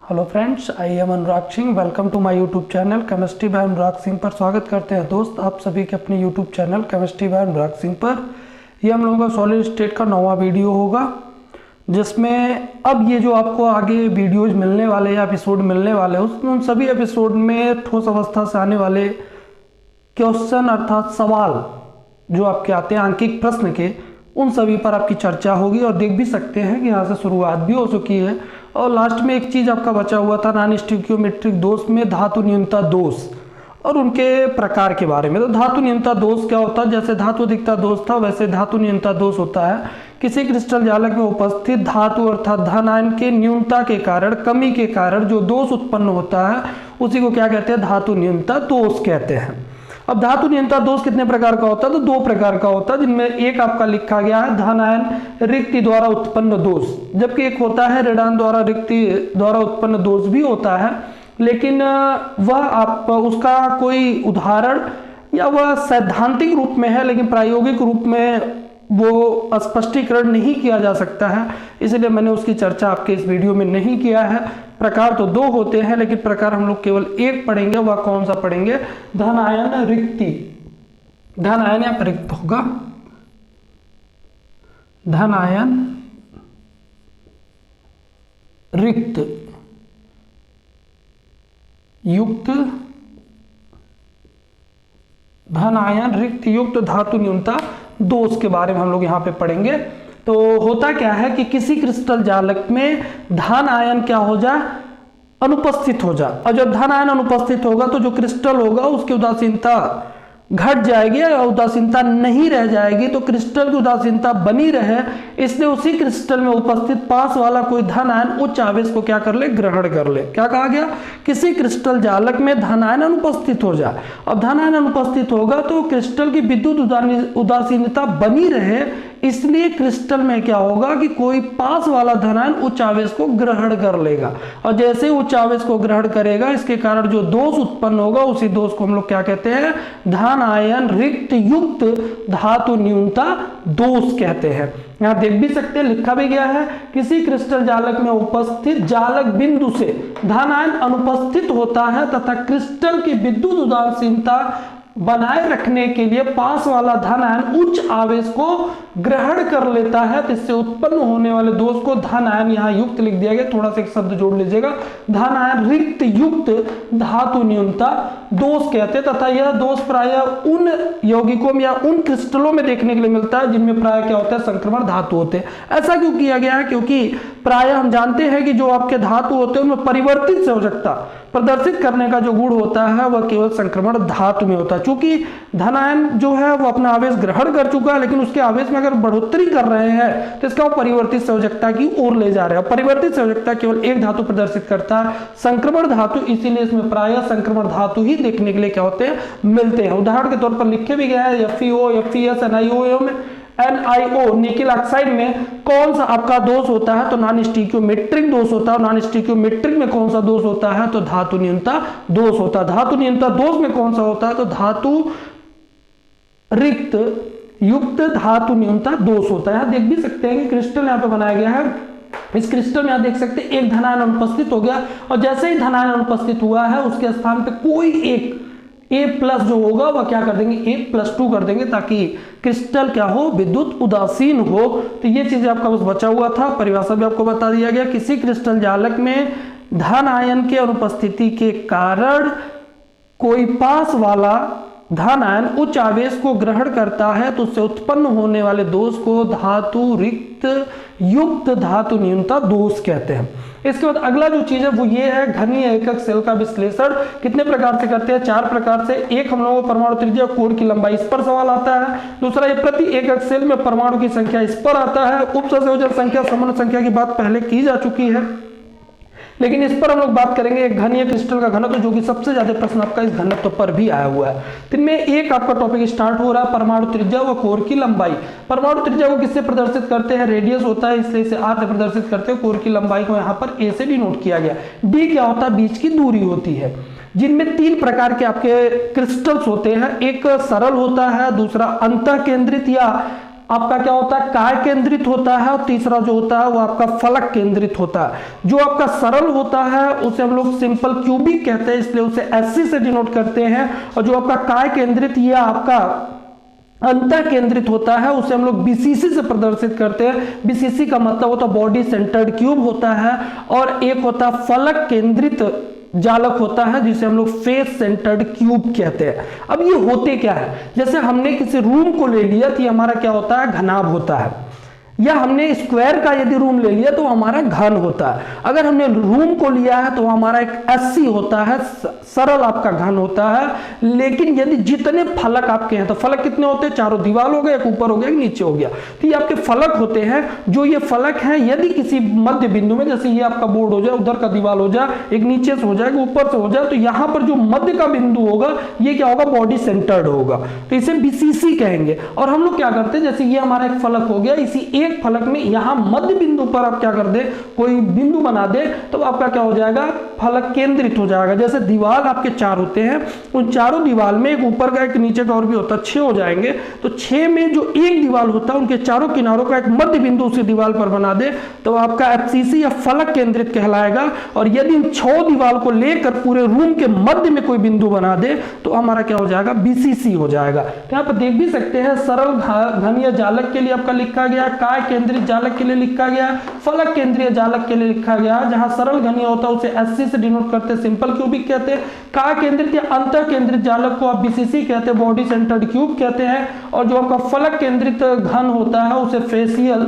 Hello friends, I am Anurag Singh. Welcome to my YouTube channel chemistry by Anurag Singh पर स्वागत करते हैं दोस्त आप सभी के अपने YouTube channel chemistry by Anurag Singh पर। ये हम लोगों का सॉलिड स्टेट का 9वां वीडियो होगा, जिसमें अब ये जो आपको आगे वीडियोज मिलने वाले या एपिसोड मिलने वाले उन सभी एपिसोड में ठोस अवस्था से आने वाले क्वेश्चन अर्थात सवाल जो आपके आते हैं आंकिक प्रश्न के, उन सभी पर आपकी चर्चा होगी। और देख भी सकते हैं कि यहाँ से शुरुआत भी हो चुकी है। और लास्ट में एक चीज़ आपका बचा हुआ था नॉन स्टिकियोमेट्रिक दोष में धातु न्यूनता दोष और उनके प्रकार के बारे में। तो धातु न्यूनता दोष क्या होता है? जैसे धातु अधिकता दोष था वैसे धातु न्यूनता दोष होता है किसी क्रिस्टल जालक में उपस्थित धातु अर्थात धन आयन के न्यूनता के कारण, कमी के कारण जो दोष उत्पन्न होता है उसी को क्या कहते हैं? धातु न्यूनता दोष कहते हैं। अब धातु न्यूनता दोष कितने प्रकार का होता है? तो 2 प्रकार का होता है, जिनमें एक आपका लिखा गया है धन आयन रिक्ति द्वारा उत्पन्न दोष, जबकि एक होता है ऋणायन द्वारा रिक्ति द्वारा उत्पन्न दोष भी होता है, लेकिन वह आप उसका कोई उदाहरण या वह सैद्धांतिक रूप में है लेकिन प्रायोगिक रूप में वो स्पष्टीकरण नहीं किया जा सकता है, इसलिए मैंने उसकी चर्चा आपके इस वीडियो में नहीं किया है। प्रकार तो 2 होते हैं लेकिन प्रकार हम लोग केवल एक पढ़ेंगे। वह कौन सा पढ़ेंगे? धन आयन रिक्ति। धन आयन या रिक्त होगा, धन आयन रिक्त युक्त, धन आयन रिक्त युक्त धातु न्यूनता दोष के बारे में हम लोग यहाँ पे पढ़ेंगे। तो होता क्या है कि किसी क्रिस्टल जालक में धन आयन क्या हो जाए? अनुपस्थित हो जाए। और जब धन आयन अनुपस्थित होगा तो जो क्रिस्टल होगा उसकी उदासीनता घट जाएगी या उदासीनता नहीं रह जाएगी। तो क्रिस्टल की उदासीनता बनी रहे इसलिए उसी क्रिस्टल में उपस्थित पास वाला कोई धन आयन उच्च आवेश को क्या कर ले? ग्रहण कर ले। क्या कहा गया? किसी क्रिस्टल जालक में धन आयन अनुपस्थित हो जाए। अब धन आयन अनुपस्थित होगा तो क्रिस्टल की विद्युत उदासीनता बनी रहे, इसलिए क्रिस्टल में क्या होगा कि कोई पास वाला धन आयन उच्च आवेश को ग्रहण कर लेगा। और जैसे उच्च आवेश को ग्रहण करेगा इसके कारण जो दोष उत्पन्न होगा उसी दोष को हम लोग क्या कहते हैं? धन आयन रिक्त युक्त धातु न्यूनता दोष कहते हैं। यहाँ देख भी सकते हैं, लिखा भी गया है किसी क्रिस्टल जालक में उपस्थित जालक बिंदु से धन आयन अनुपस्थित होता है तथा क्रिस्टल की विद्युत उदासीनता बनाए रखने के लिए पास वाला धन आयन उच्च आवेश को ग्रहण कर लेता है, तो इससे उत्पन्न होने वाले दोष को धन आयन यहाँ युक्त लिख दिया गया, थोड़ा सा एक शब्द जोड़ लीजिएगा, धन आयन रिक्त युक्त धातु न्यूनता दोष कहते हैं। तथा यह दोष प्रायः उन यौगिकों में या उन क्रिस्टलों में देखने के लिए मिलता है जिनमें प्रायः क्या होता है? संक्रमण धातु होते हैं। ऐसा क्यों किया गया है? क्योंकि प्रायः हम जानते हैं कि जो आपके धातु होते हैं उनमें परिवर्तित संयोजकता प्रदर्शित करने का जो गुण होता है वह केवल संक्रमण धातु में होता है। चूंकि धन आयन जो है वो अपना आवेश ग्रहण कर चुका है लेकिन उसके आवेश में अगर बढ़ोतरी कर रहे हैं तो इसका वो परिवर्तित संयोजकता की ओर ले जा रहे हैं। परिवर्तित संयोजकता केवल एक धातु प्रदर्शित करता है, संक्रमण धातु, इसीलिए इसमें प्रायः संक्रमण धातु ही देखने के लिए क्या होते हैं? मिलते हैं। उदाहरण के तौर पर लिखे भी गया है FeO, FeS, NiO में NiO निकिल ऑक्साइड में कौन सा आपका दोष होता है? तो नॉन स्टिकियोमेट्रिक दोष होता है। नॉन स्टिकियोमेट्रिक में कौन सा दोष होता है? तो धातु न्यूनता दोष होता है। धातु न्यूनता दोष में कौन सा होता है? तो धातु रिक्त युक्त धातु न्यूनता दोष होता है। यहाँ देख भी सकते हैं कि क्रिस्टल यहाँ पे बनाया गया है। इस क्रिस्टल में आप देख सकते हैं एक धन आयन अनुपस्थित हो गया और जैसे ही धन आयन अनुपस्थित हुआ है उसके स्थान पे कोई एक A+ जो होगा वह क्या कर देंगे? A+2 कर देंगे ताकि क्रिस्टल क्या हो? विद्युत उदासीन हो। तो ये चीज आपका बस बचा हुआ था, परिभाषा भी आपको बता दिया गया। किसी क्रिस्टल जालक में धन आयन के अनुपस्थिति के कारण कोई पास वाला धन आयन उच्च आवेश को ग्रहण करता है तो उससे उत्पन्न होने वाले दोष को धातु रिक्त युक्त धातु न्यूनता दोष कहते हैं। इसके बाद अगला जो चीज है वो ये है घनीय एकक सेल का विश्लेषण कितने प्रकार से करते हैं? 4 प्रकार से। एक हम लोगों को परमाणु त्रिज्या, कोण की लंबाई, इस पर सवाल आता है। दूसरा ये प्रति एकक सेल में परमाणु की संख्या, इस पर आता है। उपसंयोजन संख्या, समन्वय संख्या की बात पहले की जा चुकी है लेकिन इस पर हम लोग बात करेंगे एक घनीय क्रिस्टल का घनत्व, जो कि सबसे ज्यादा प्रश्न आपका इस घनत्व पर भी आया हुआ है। इनमें एक आपका टॉपिक स्टार्ट हो रहा है परमाणु त्रिज्या व कोर की लंबाई। परमाणु त्रिज्या को किससे प्रदर्शित करते हैं? रेडियस होता है, इसलिए इसे R से प्रदर्शित करते हैं। कोर की लंबाई को यहाँ पर A से भी नोट किया गया। D क्या होता है? बीच की दूरी होती है। जिनमें 3 प्रकार के आपके क्रिस्टल्स होते हैं, एक सरल होता है, दूसरा अंतः केंद्रित या आपका क्या होता है, काय केंद्रित होता है, और तीसरा जो होता है वो आपका फलक केंद्रित होता है। जो आपका सरल होता है उसे हम लोग सिंपल क्यूबिक कहते हैं, इसलिए उसे SC से डिनोट करते हैं। और जो आपका काय केंद्रित या आपका अंतर केंद्रित होता है उसे हम लोग BCC से प्रदर्शित करते हैं। BCC का मतलब होता है बॉडी सेंटर्ड क्यूब होता है, और एक होता है फलक केंद्रित जालक होता है जिसे हम लोग फेस सेंटर्ड क्यूब कहते हैं। अब ये होते क्या है, जैसे हमने किसी रूम को ले लिया तो ये हमारा क्या होता है, घनाभ होता है, या हमने स्क्वायर का यदि रूम ले लिया तो हमारा घन होता है। अगर हमने रूम को लिया है तो हमारा एक SC होता है, सरल आपका घन होता है। लेकिन यदि जितने फलक आपके हैं, तो फलक कितने होते हैं, चारों दीवार हो गए, एक ऊपर हो गया, एक नीचे हो गया, तो ये आपके फलक होते हैं। जो ये फलक हैं यदि किसी मध्य बिंदु में, जैसे ये आपका बोर्ड हो जाए, उधर का दीवार हो जाए, एक नीचे से हो जाएगा, ऊपर से हो जाए, तो यहाँ पर जो मध्य का बिंदु होगा ये क्या होगा, बॉडी सेंटर्ड होगा, तो इसे BCC कहेंगे। और हम लोग क्या करते हैं, जैसे ये हमारा एक फलक हो गया, इसी एक फलक में यहां मध्य बिंदु पर आप क्या कर दे, कोई बिंदु बना दे, तो आपका क्या हो जाएगा, फलक केंद्रित हो जाएगा। जैसे दीवार आपके 4 होते हैं, उन चारों दीवार में एक ऊपर का एक नीचे का और भी होता है, 6 हो जाएंगे। तो 6 में जो एक दीवार होता है उनके चारों किनारों का एक मध्य बिंदु उसी दीवार पर बना दे तो आपका FCC या फलक केंद्रित कहलाएगा। और यदि इन 6 दीवार को लेकर पूरे रूम के मध्य में कोई बिंदु बना दे तो हमारा क्या हो जाएगा, BCC हो जाएगा। तो यहाँ पर देख भी सकते हैं, सरल घन या जालक के लिए आपका लिखा गया, काय केंद्रित जालक के लिए लिखा गया, फलक केंद्रीय जालक के लिए लिखा गया। जहां सरल घनीय होता है उसे SC से डिनोट करते हैं, सिंपल क्यूबिक कहते हैं। काय केंद्रित या अंतर केंद्रित जालक को आप BCC कहते हैं, बॉडी सेंटर्ड क्यूब कहते हैं। और जो आपका फलक केंद्रित घन होता है उसे फेसियल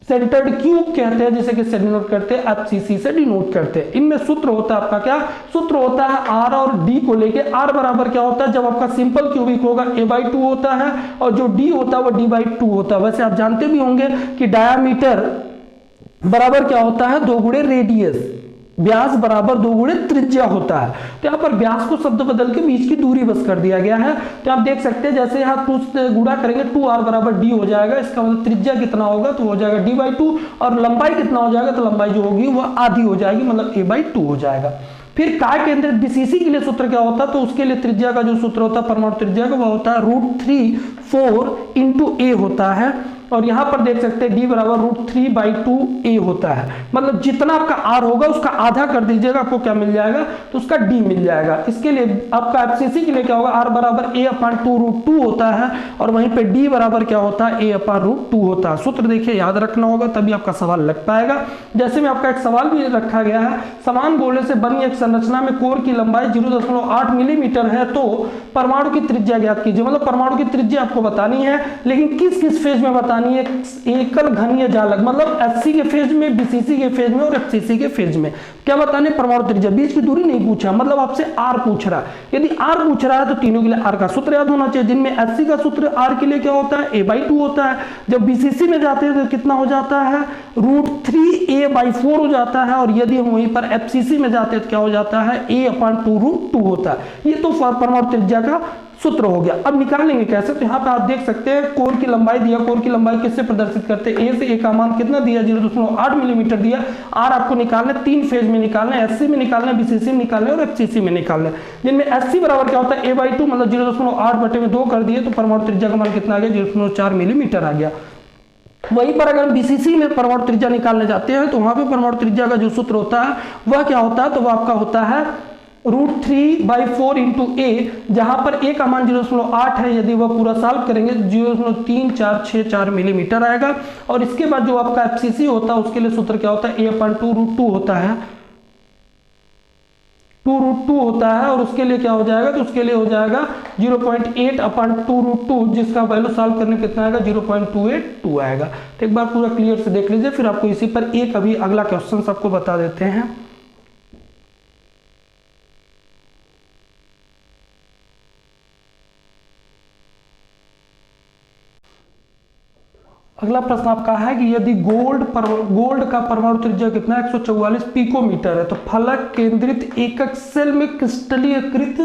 सेंटर्ड क्यूब कहते हैं, जिसे किससे डिनोट करते हैं, FCC से डिनोट करते हैं। इनमें सूत्र होता है आपका क्या, सूत्र होता है R और D को लेके। R बराबर क्या होता है, जब आपका सिंपल क्यूबिक होगा A/2 होता है, और जो D होता है वो D/2 होता है। वैसे आप जानते भी होंगे कि डायामीटर बराबर क्या होता है, 2 गुणे रेडियस, व्यास बराबर 2 गुणे त्रिज्या होता है। तो यहाँ पर व्यास को शब्द बदल के बीच की दूरी बस कर दिया गया है। तो आप देख सकते हैं, जैसे यहाँ 2 से गुणा करेंगे 2R बराबर D हो जाएगा, इसका मतलब त्रिज्या कितना होगा, तो हो जाएगा D/2, और लंबाई कितना हो जाएगा, तो लंबाई जो होगी वह आधी हो जाएगी, मतलब A/2 हो जाएगा। फिर काय केंद्रित BCC के लिए सूत्र क्या होता है, तो उसके लिए त्रिज्या का जो सूत्र होता है, परमाणु त्रिज्या का, वह होता है √3/4 × A होता है। और यहां पर देख सकते हैं D बराबर √3/2A होता है, मतलब जितना आपका R होगा उसका आधा कर दीजिएगा, आपको क्या मिल जाएगा, तो उसका D मिल जाएगा। इसके लिए आपका FCC के लिए क्या होगा, R बराबर A/2√2 होता है, और वहीं पे D बराबर क्या होता है, A/√2 होता है। सूत्र देखिए याद रखना होगा, तभी आपका सवाल लग पाएगा। जैसे में आपका एक सवाल भी रखा गया है, समान गोले से बनी एक संरचना में कोर की लंबाई 0.8 मिलीमीटर है, तो परमाणु की त्रिज्या ज्ञात कीजिए। मतलब परमाणु की त्रिज्या आपको बतानी है, लेकिन किस किस फेज में बतानी है, एकल घनीय जालक, मतलब SC के फेज में, BCC के फेज में और FCC के फेज में क्या बताने, परमाणु त्रिज्या। बीच की दूरी नहीं पूछा, मतलब आपसे R पूछ रहा है। यदि R पूछ रहा है तो तीनों के लिए R का सूत्र याद होना चाहिए, जिनमें SC का सूत्र R के लिए क्या होता है, A/2 होता है। जब BCC में जाते हैं तो कितना हो जाता है, √3A/4 हो जाता है। और यदि हम वहीं पर FCC में जाते हैं तो क्या हो जाता है, A/2√2 होता है। ये तो परमाणु त्रिज्या का सूत्र हो गया। अब निकालेंगे कैसे, तो यहाँ पे आप देख सकते हैं कोर की लंबाई दिया, कोर की लंबाई किससे प्रदर्शित करते हैं, A से A का मान कितना दिया, 0.8 मिलीमीटर दिया। R आपको निकालना है, 3 फेज में निकालना है, SC में निकालना है, BCC में निकालना है और FCC में निकालना है। जिनमें SC बराबर क्या होता है, A/2, मतलब 0.8/2 कर दिए तो परमाणु त्रिज्या का मान कितना आ गया, 0.4 मिलीमीटर आ गया। वहीं पर अगर BCC में परमाणु त्रिज्या निकालने जाते हैं तो वहां पे परमाणु त्रिज्या का जो सूत्र होता है वह क्या होता है, तो वह आपका होता है √3/4 × A, जहां पर A का मान 0.8 है, यदि वह पूरा सॉल्व करेंगे 0.3464 मिलीमीटर आएगा। और इसके बाद जो आपका FCC होता है उसके लिए सूत्र क्या होता है, A/2√2 होता है, 2√2 होता है। और उसके लिए क्या हो जाएगा, तो उसके लिए हो जाएगा 0.8/2√2, जिसका वैल्यू सॉल्व करने कितना आएगा, 0.282 आएगा। तो एक बार पूरा क्लियर से देख लीजिए, फिर आपको इसी पर एक अभी अगला क्वेश्चन आपको बता देते हैं। अगला प्रश्न आपका है कि यदि गोल्ड का परमाणु त्रिज्या कितना है, 144 पिकोमीटर है, तो फलक केंद्रित एकक सेल में क्रिस्टलीकृत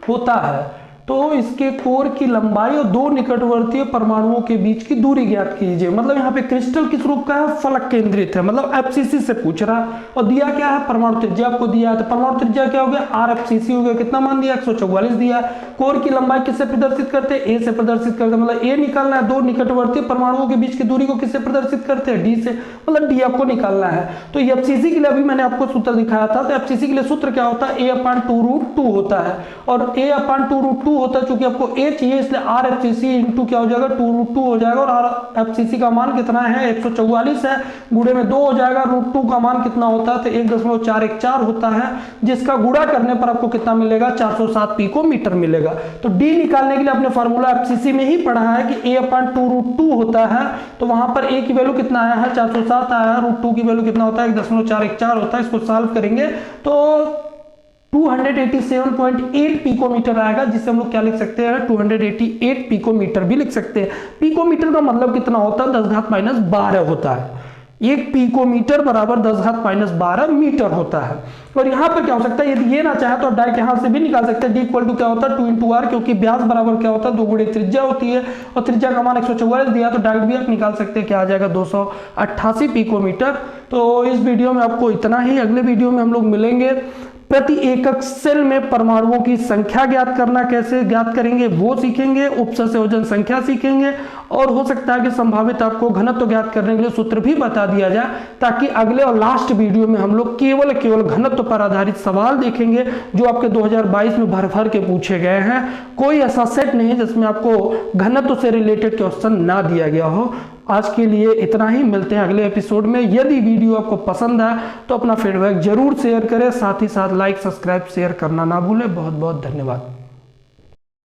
होता है। तो इसके कोर की लंबाई और दो निकटवर्तीय परमाणुओं के बीच की दूरी ज्ञात कीजिए। मतलब यहाँ पे क्रिस्टल किस रूप का है, फलक केंद्रित है, मतलब एफसीसी से पूछ रहा है। और दिया क्या है, परमाणु त्रिज्या आपको दिया है, तो परमाणु त्रिज्या क्या हो गया, आरएफसीसी हो गया। कितना मान दिया, 144 दिया है। कोर की लंबाई किससे प्रदर्शित करते हैं, ए से प्रदर्शित करते हैं, मतलब ए निकालना है। दो निकटवर्तीय परमाणुओं के बीच की दूरी को किससे प्रदर्शित करते हैं, डी से, मतलब डी आपको निकालना है। तो एफसीसी के लिए अभी मैंने आपको सूत्र दिखाया था, तो एफसीसी के लिए सूत्र क्या होता है, a/2√2 होता है। और a/2√2 होता है, चूंकि आपको a चाहिए इसलिए RFCC इंटू क्या हो जाएगा, 2√2 हो जाएगा। और RFCC का मान कितना है, 144 है, गुणे में 2 हो जाएगा। √2 का मान कितना होता है, तो 1.414 होता है, जिसका गुणा करने पर आपको कितना मिलेगा, 407 पिकोमीटर मिलेगा। तो d निकालने के लिए आपने फार्मूला एफसीसी में ही पढ़ा है कि a/2√2 होता है। तो वहां पर a की वैल्यू कितना आया है, 407 आया है, √2 की वैल्यू कितना होता है, 1.414 होता है। इसको सॉल्व करेंगे तो 287.8 पिकोमीटर आएगा, जिसे हम लोग क्या लिख सकते हैं, 288 पिकोमीटर भी लिख सकते हैं। पिकोमीटर का मतलब कितना होता है, 10⁻⁻12 होता है। एक पिकोमीटर बराबर 10⁻⁻12 मीटर होता है। और यहाँ पर क्या हो सकता है, यदि ये ना चाहे तो डायरेक्ट यहाँ से भी निकाल सकते हैं। डी इक्वल टू क्या होता है, 2 × r, क्योंकि व्यास बराबर क्या होता है, 2 गुणे त्रिज्या होती है, और त्रिज्या का मान 144 दिया, तो डायरेक्ट भी आप निकाल सकते हैं, क्या आ जाएगा, 288 पिकोमीटर। तो इस वीडियो में आपको इतना ही। अगले वीडियो में हम लोग मिलेंगे। प्रति एकक सेल में परमाणुओं की संख्या ज्ञात करना कैसे ज्ञात करेंगे वो सीखेंगे, उपसंयोजन संख्या सीखेंगे, और हो सकता है कि संभावित आपको घनत्व ज्ञात करने के लिए सूत्र भी बता दिया जाए, ताकि अगले और लास्ट वीडियो में हम लोग केवल घनत्व पर आधारित सवाल देखेंगे, जो आपके 2022 में भर के पूछे गए हैं। कोई ऐसा सेट नहीं जिसमें आपको घनत्व से रिलेटेड क्वेश्चन ना दिया गया हो। आज के लिए इतना ही, मिलते हैं अगले एपिसोड में। यदि वीडियो आपको पसंद आए तो अपना फीडबैक जरूर शेयर करें, साथ ही साथ लाइक, सब्सक्राइब, शेयर करना ना भूलें। बहुत बहुत धन्यवाद।